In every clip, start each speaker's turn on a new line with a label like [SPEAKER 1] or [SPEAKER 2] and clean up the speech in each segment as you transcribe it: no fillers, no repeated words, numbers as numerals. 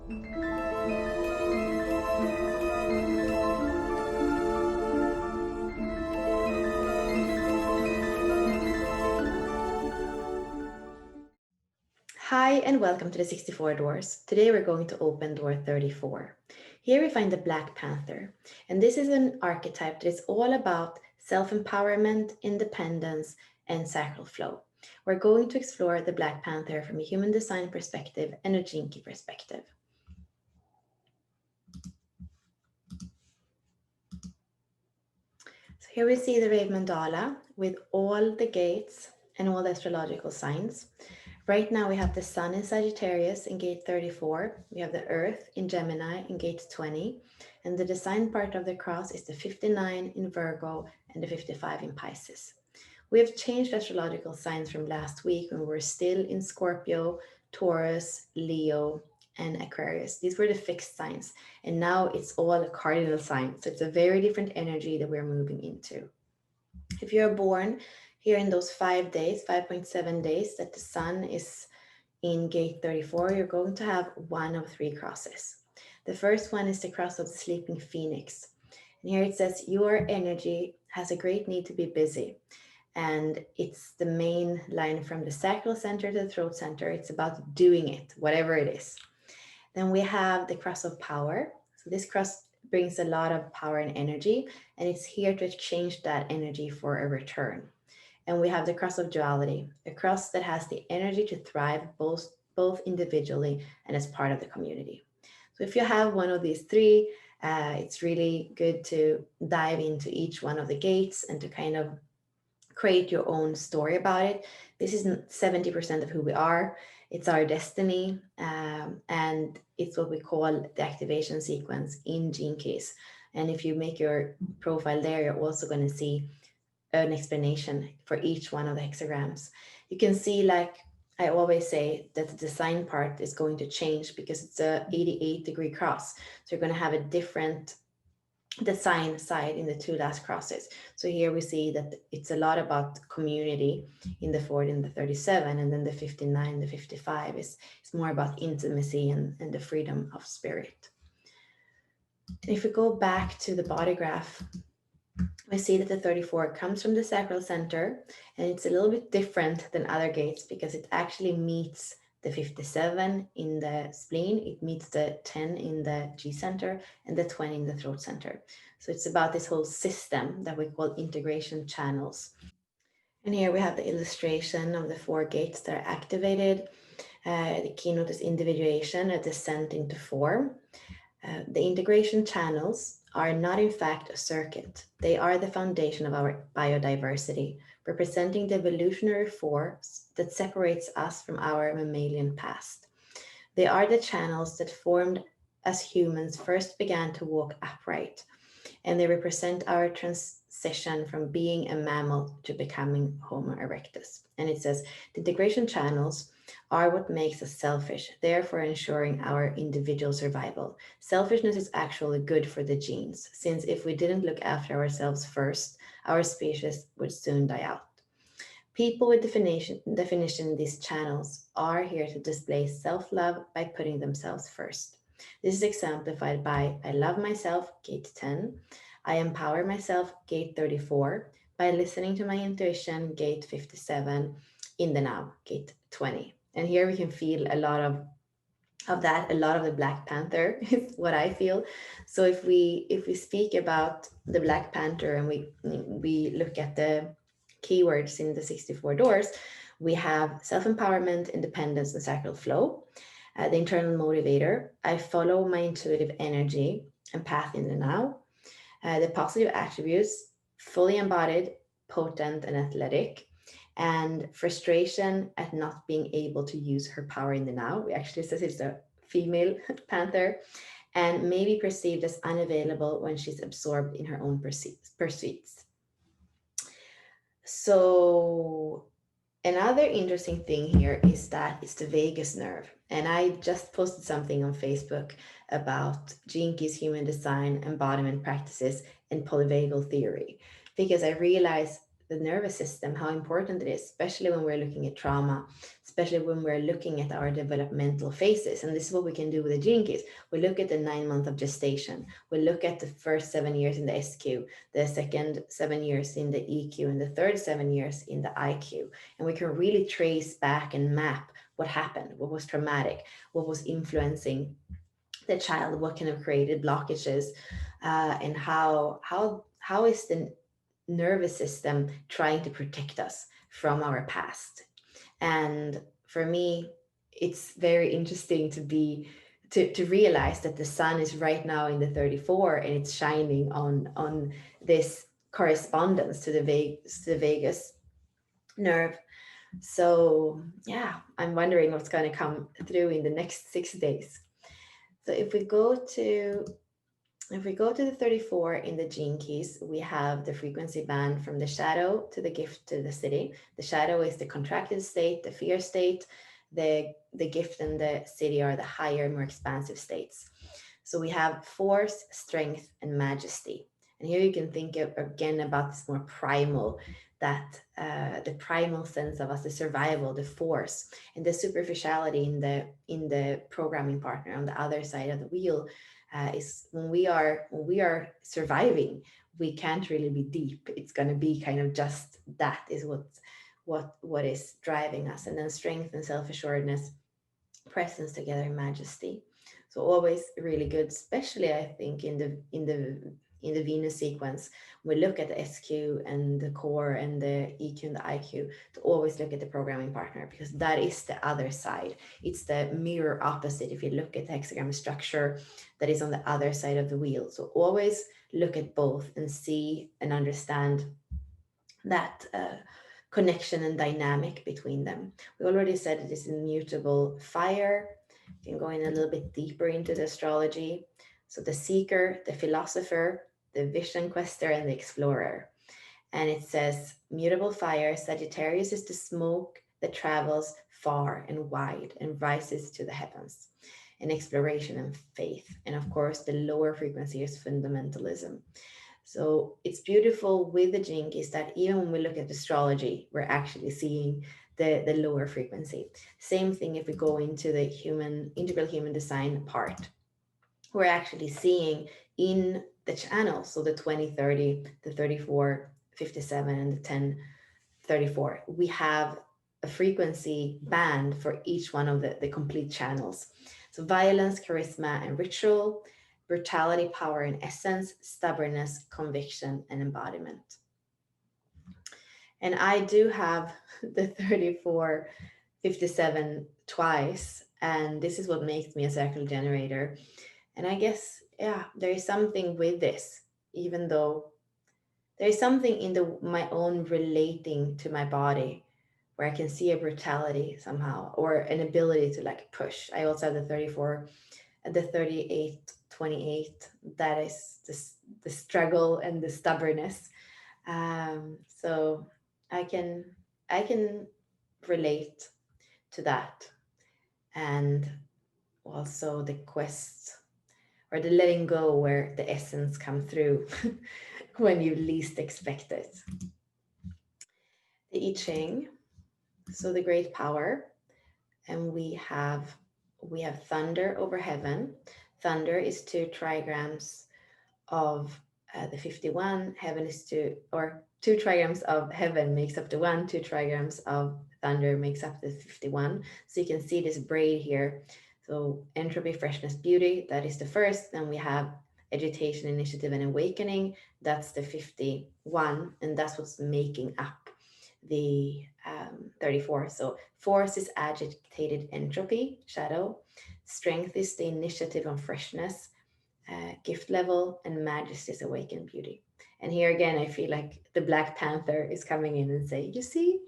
[SPEAKER 1] Hi and welcome to the 64 Doors. Today we're going to open door 34. Here we find the Black Panther, and this is an archetype that is all about self-empowerment, independence, and sacral flow. We're going to explore the Black Panther from a human design perspective and a gene key perspective. So here we see the Rave Mandala with all the gates and all the astrological signs. Right now we have the Sun in Sagittarius in gate 34. We have the Earth in Gemini in gate 20. And the design part of the cross is the 59 in Virgo and the 55 in Pisces. We have changed astrological signs from last week when we were still in Scorpio, Taurus, Leo, and Aquarius. These were the fixed signs. And now it's all cardinal signs. So it's a very different energy that we're moving into. If you're born here in those 5 days, 5.7 days that the Sun is in gate 34, you're going to have one of three crosses. The first one is the cross of the sleeping phoenix. And here it says, your energy has a great need to be busy. And it's the main line from the sacral center to the throat center. It's about doing it, whatever it is. Then we have the cross of power. So this cross brings a lot of power and energy, and it's here to exchange that energy for a return. And we have the cross of duality, a cross that has the energy to thrive both individually and as part of the community. So if you have one of these three, it's really good to dive into each one of the gates and to kind of create your own story about it. This is 70% of who we are. It's our destiny, and it's what we call the activation sequence in Gene Keys. And if you make your profile there, you're also going to see an explanation for each one of the hexagrams. You can see, like I always say, that the design part is going to change because it's a 88-degree cross. So you're going to have a different design side in the two last crosses. So here we see that it's a lot about community in the 40 and the 37, and then the 59, the 55 is more about intimacy and the freedom of spirit. If we go back to the body graph, we see that the 34 comes from the sacral center, and it's a little bit different than other gates because it actually meets the 57 in the spleen, it meets the 10 in the G center, and the 20 in the throat center. So it's about this whole system that we call integration channels. And here we have the illustration of the 4 gates that are activated. The keynote is individuation, a descent into form. The integration channels are not in fact a circuit. They are the foundation of our biodiversity, representing the evolutionary force that separates us from our mammalian past. They are the channels that formed as humans first began to walk upright, and they represent our transition from being a mammal to becoming Homo erectus. And it says, the integration channels are what makes us selfish, therefore ensuring our individual survival. Selfishness is actually good for the genes, since if we didn't look after ourselves first, our species would soon die out. People with definition in these channels are here to display self-love by putting themselves first. This is exemplified by I love myself, gate 10. I empower myself, gate 34, by listening to my intuition, gate 57, in the now, gate 20. And here we can feel a lot of that, a lot of the Black Panther is what I feel. So if we speak about the Black Panther and we look at the keywords in the 64 doors, we have self-empowerment, independence, and sacral flow. The internal motivator, I follow my intuitive energy and path in the now. The positive attributes, fully embodied, potent, and athletic. And frustration at not being able to use her power in the now. We actually says it's a female panther, and may be perceived as unavailable when she's absorbed in her own pursuits. So another interesting thing here is that it's the vagus nerve. And I just posted something on Facebook about Gene Keys human design, embodiment practices, and polyvagal theory, because I realized the nervous system, how important it is, especially when we're looking at trauma, especially when we're looking at our developmental phases. And this is what we can do with the gene keys. We look at the 9 months of gestation. We look at the first 7 years in the SQ, the second 7 years in the EQ, and the third 7 years in the IQ. And we can really trace back and map what happened, what was traumatic, what was influencing the child, what kind of created blockages, and how is the nervous system trying to protect us from our past. And for me, it's very interesting to realize that the sun is right now in the 34 and it's shining on this correspondence to the vagus nerve. So yeah, I'm wondering what's going to come through in the next 6 days. So if we go to the 34 in the gene keys, we have the frequency band from the shadow to the gift to the city. The shadow is the contracted state, the fear state. The gift and the city are the higher, more expansive states. So we have force, strength, and majesty. And here you can think again about this more primal, that the primal sense of us, the survival, the force, and the superficiality in the programming partner on the other side of the wheel. Is when we are surviving, we can't really be deep. It's going to be kind of just that is what is driving us. And then strength and self-assuredness, presence together in majesty. So always really good, especially I think in the Venus sequence. We look at the SQ and the core and the EQ and the IQ, to always look at the programming partner, because that is the other side. It's the mirror opposite. If you look at the hexagram structure, that is on the other side of the wheel. So always look at both and see and understand that connection and dynamic between them. We already said it is immutable fire. You can go in a little bit deeper into the astrology. So the seeker, the philosopher, the vision quester, and the explorer. And it says mutable fire, Sagittarius is the smoke that travels far and wide and rises to the heavens, and exploration and faith. And of course, the lower frequency is fundamentalism. So it's beautiful with the gene keys that even when we look at astrology, we're actually seeing the lower frequency. Same thing if we go into the integral human design part. We're actually seeing in the channels, so the 2030, the 3457, and the 1034, we have a frequency band for each one of the complete channels. So violence, charisma, and ritual, brutality, power and essence, stubbornness, conviction, and embodiment. And I do have the 3457 twice, and this is what makes me a circle generator. And I guess, yeah, there is something with this, even though there is something in my own relating to my body where I can see a brutality somehow, or an ability to like push. I also have the 34 and the 3828. That is the struggle and the stubbornness. So I can relate to that, and also the quest or the letting go where the essence come through when you least expect it. The I Ching, so the great power, and we have thunder over heaven. Thunder is 2 trigrams of the 51. Heaven is 2, or 2 trigrams of heaven makes up the 1. 2 trigrams of thunder makes up the 51. So you can see this braid here. So entropy, freshness, beauty, that is the first. Then we have agitation, initiative, and awakening. That's the 51, and that's what's making up the 34. So force is agitated entropy, shadow. Strength is the initiative and freshness, gift level, and majesty is awakened beauty. And here again, I feel like the Black Panther is coming in and saying, you see,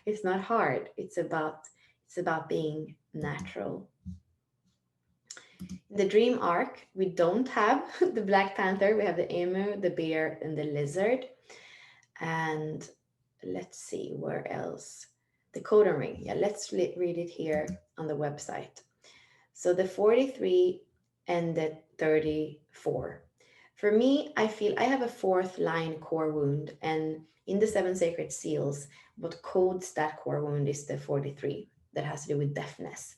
[SPEAKER 1] it's not hard. It's about being natural. In the dream arc, we don't have the Black Panther. We have the emu, the bear, and the lizard. And let's see where else. The codon ring. Yeah, let's read it here on the website. So the 43 and the 34. For me, I feel I have a 4th line core wound, and in the 7 sacred seals, what codes that core wound is the 43. that has to do with deafness,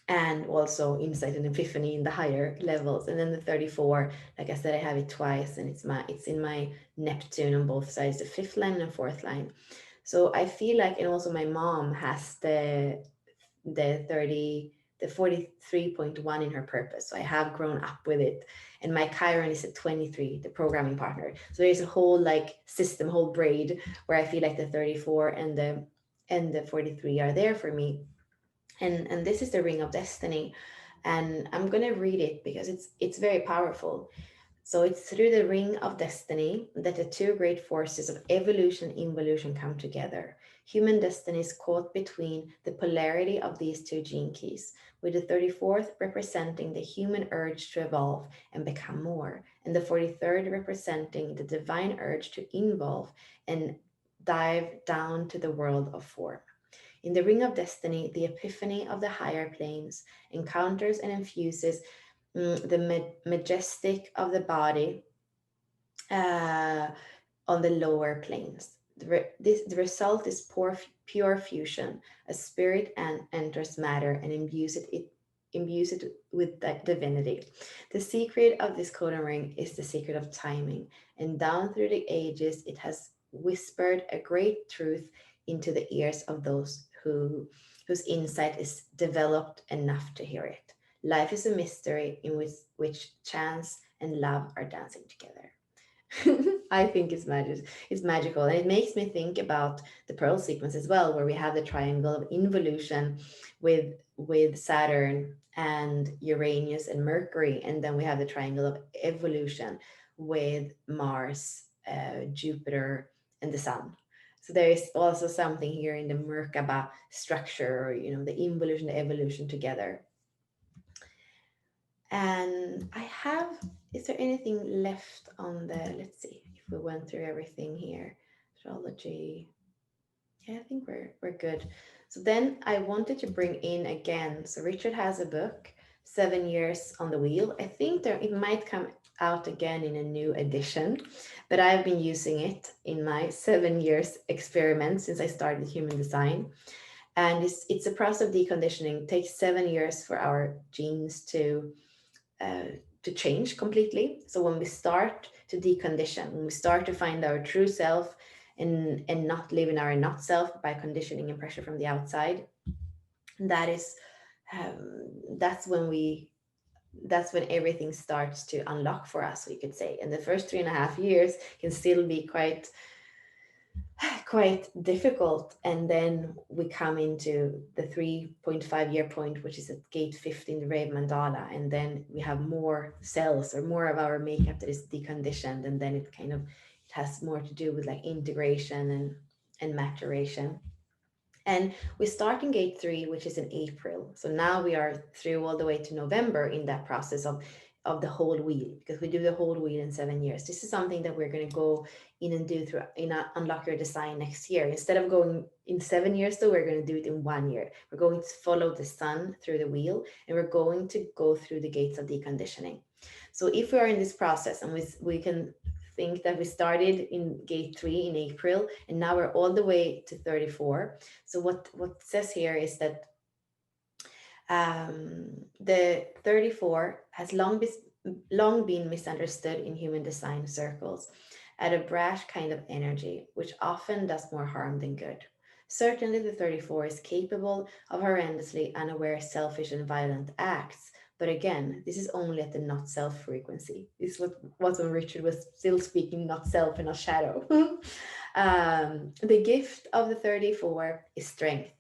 [SPEAKER 1] and also insight and epiphany in the higher levels. And then the 34, like I said, I have it twice, and it's in my Neptune on both sides, the fifth line and the fourth line. So I feel like, and also my mom has the 30, the 43.1 in her purpose. So I have grown up with it. And my Chiron is at 23, the programming partner. So there's a whole like system, whole braid, where I feel like the 34 and the 43 are there for me. And this is the Ring of Destiny. And I'm gonna read it because it's very powerful. So it's through the ring of destiny that the two great forces of evolution and involution come together. Human destiny is caught between the polarity of these two gene keys, with the 34th representing the human urge to evolve and become more, and the 43rd representing the divine urge to involve and dive down to the world of form. In the Ring of Destiny, the epiphany of the higher planes encounters and infuses the majestic of the body uh, on the lower planes. The result is pure fusion. A spirit enters matter and imbues it with divinity. The secret of this codon ring is the secret of timing, and down through the ages, it has whispered a great truth into the ears of those whose insight is developed enough to hear it. Life is a mystery in which chance and love are dancing together. I think it's magical, and it makes me think about the pearl sequence as well, where we have the triangle of involution with Saturn and Uranus and Mercury, and then we have the triangle of evolution with Mars, Jupiter, and the Sun. So there is also something here in the Merkaba structure, or the involution, the evolution together. And I have, is there anything left on the, let's see if we went through everything here. Astrology. Yeah, I think we're good. So then I wanted to bring in again. So Richard has a book, 7 Years on the Wheel. I think there it might come out again in a new edition, but I've been using it in my 7 years experiment since I started human design. And it's a process of deconditioning. It takes 7 years for our genes to change completely. So when we start to decondition, when we start to find our true self and not live in our not self by conditioning and pressure from the outside, that is that's when everything starts to unlock for us, we could say. And the first 3.5 years can still be quite difficult. And then we come into the 3.5 year point, which is at gate 15, the Rave Mandala. And then we have more cells or more of our makeup that is deconditioned. And then it has more to do with like integration and maturation. And we start in gate 3, which is in April. So now we are through all the way to November in that process of the whole wheel, because we do the whole wheel in 7 years. This is something that we're going to go in and do through in a Unlock Your Design next year. Instead of going in 7 years, though, we're going to do it in 1 year. We're going to follow the sun through the wheel, and we're going to go through the gates of deconditioning. So if we are in this process, and we can think that we started in gate 3 in April, and now we're all the way to 34. So what it says here is that the 34 has long been misunderstood in human design circles as a brash kind of energy, which often does more harm than good. Certainly, the 34 is capable of horrendously unaware, selfish, and violent acts. But again, this is only at the not self frequency. This was when Richard was still speaking not self and not shadow. The gift of the 34 is strength,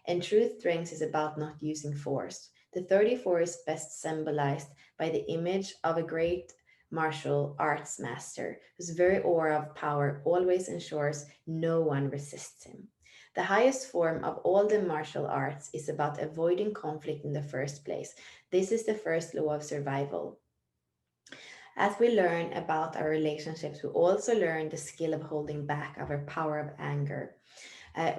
[SPEAKER 1] and true strength is about not using force. The 34 is best symbolized by the image of a great martial arts master whose very aura of power always ensures no one resists him. The highest form of all the martial arts is about avoiding conflict in the first place. This is the first law of survival. As we learn about our relationships, we also learn the skill of holding back our power of anger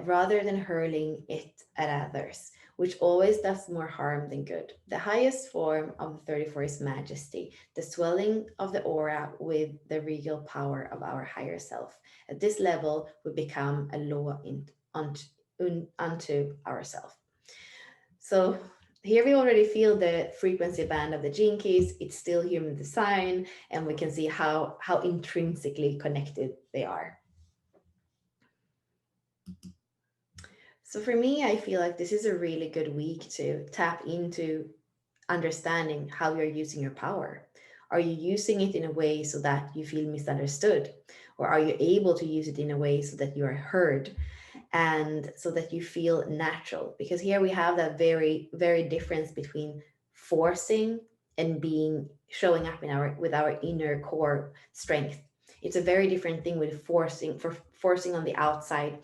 [SPEAKER 1] rather than hurling it at others, which always does more harm than good. The highest form of the 34 is majesty, the swelling of the aura with the regal power of our higher self. At this level, we become a law unto ourselves. So here we already feel the frequency band of the gene keys. It's still human design, and we can see how intrinsically connected they are. So for me, I feel like this is a really good week to tap into understanding how you're using your power. Are you using it in a way so that you feel misunderstood? Or are you able to use it in a way so that you are heard and so that you feel natural? Because here we have that very difference between forcing and being showing up in our with our inner core strength. It's a very different thing with forcing on the outside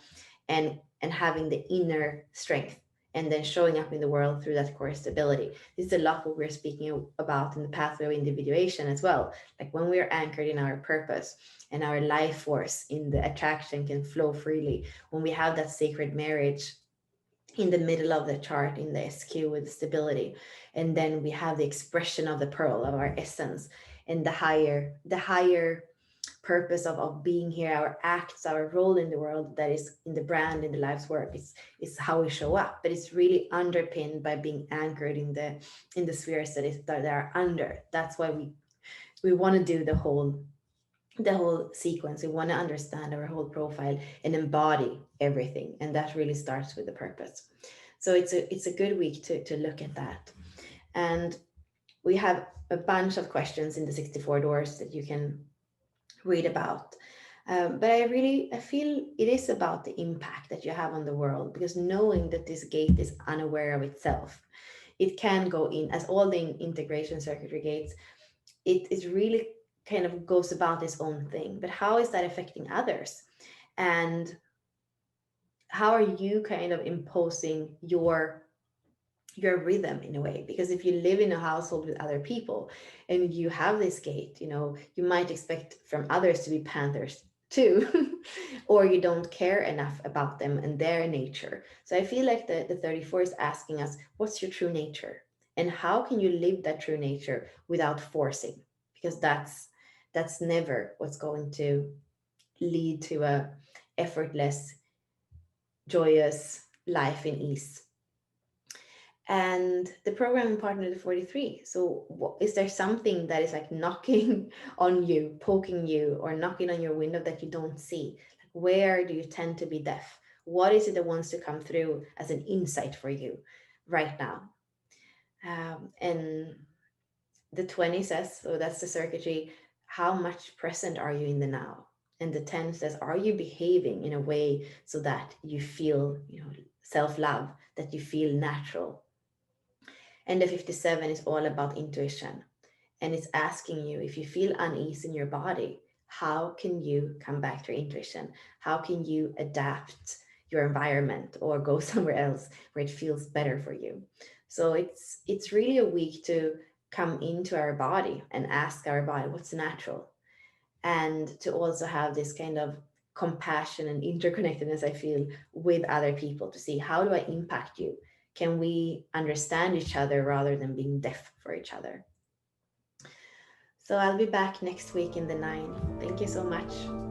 [SPEAKER 1] and having the inner strength and then showing up in the world through that core stability. This is a lot what we're speaking about in the pathway of individuation as well. Like when we're anchored in our purpose and our life force in the attraction can flow freely, when we have that sacred marriage in the middle of the chart in the SQ with stability, and then we have the expression of the pearl of our essence and the higher purpose of being here, our acts, our role in the world, that is in the brand, in the life's work, is how we show up. But it's really underpinned by being anchored in the spheres that are under. That's why we want to do the whole sequence. We want to understand our whole profile and embody everything. And that really starts with the purpose. So it's a good week to look at that. And we have a bunch of questions in the 64 doors that you can read about. But I feel it is about the impact that you have on the world, because knowing that this gate is unaware of itself, it can go in as all the integration circuitry gates. It is really kind of goes about its own thing. But how is that affecting others? And how are you kind of imposing your rhythm in a way? Because if you live in a household with other people and you have this gate, you might expect from others to be panthers too, or you don't care enough about them and their nature. So I feel like the 34 is asking us, what's your true nature, and how can you live that true nature without forcing? Because that's never what's going to lead to a effortless, joyous life in ease. And the programming partner is 43. So is there something that is like knocking on you, poking you, or knocking on your window that you don't see? Like, where do you tend to be deaf? What is it that wants to come through as an insight for you right now? And the 20 says, so that's the circuitry, how much present are you in the now? And the 10 says, are you behaving in a way so that you feel, self-love, that you feel natural? And the 57 is all about intuition. And it's asking you, if you feel unease in your body, how can you come back to your intuition? How can you adapt your environment or go somewhere else where it feels better for you? So it's really a week to come into our body and ask our body what's natural, and to also have this kind of compassion and interconnectedness, I feel, with other people, to see, how do I impact you? Can we understand each other rather than being deaf for each other? So I'll be back next week in the 9. Thank you so much.